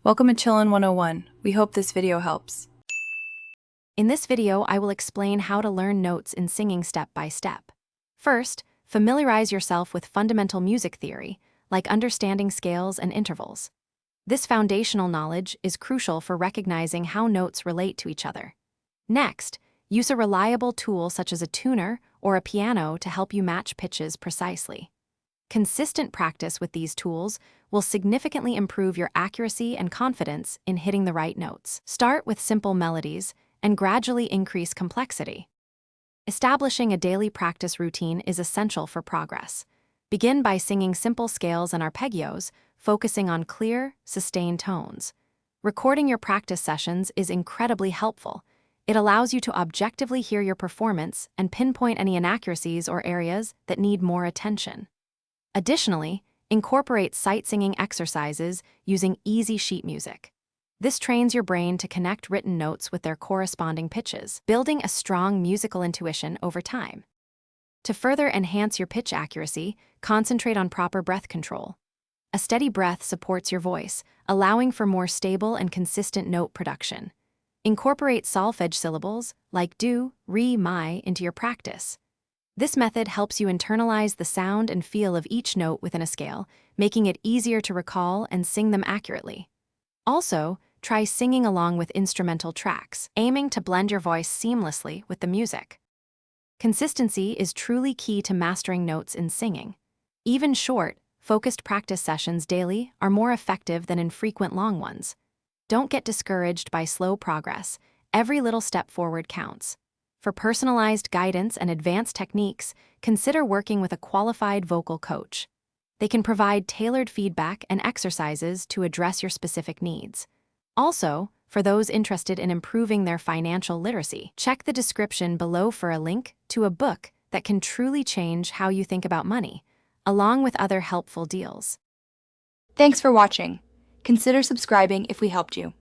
Welcome to Chillin' 101. We hope this video helps. In this video, I will explain how to learn notes in singing step by step. First, familiarize yourself with fundamental music theory, like understanding scales and intervals. This foundational knowledge is crucial for recognizing how notes relate to each other. Next, use a reliable tool such as a tuner or a piano to help you match pitches precisely. Consistent practice with these tools will significantly improve your accuracy and confidence in hitting the right notes. Start with simple melodies and gradually increase complexity. Establishing a daily practice routine is essential for progress. Begin by singing simple scales and arpeggios, focusing on clear, sustained tones. Recording your practice sessions is incredibly helpful. It allows you to objectively hear your performance and pinpoint any inaccuracies or areas that need more attention. Additionally, incorporate sight singing exercises using easy sheet music. This trains your brain to connect written notes with their corresponding pitches, building a strong musical intuition over time. To further enhance your pitch accuracy, concentrate on proper breath control. A steady breath supports your voice, allowing for more stable and consistent note production. Incorporate solfege syllables like do, re, mi into your practice. This method helps you internalize the sound and feel of each note within a scale, making it easier to recall and sing them accurately. Also, try singing along with instrumental tracks, aiming to blend your voice seamlessly with the music. Consistency is truly key to mastering notes in singing. Even short, focused practice sessions daily are more effective than infrequent long ones. Don't get discouraged by slow progress. Every little step forward counts. For personalized guidance and advanced techniques, consider working with a qualified vocal coach. They can provide tailored feedback and exercises to address your specific needs. Also, for those interested in improving their financial literacy, check the description below for a link to a book that can truly change how you think about money, along with other helpful deals. Thanks for watching. Consider subscribing if we helped you.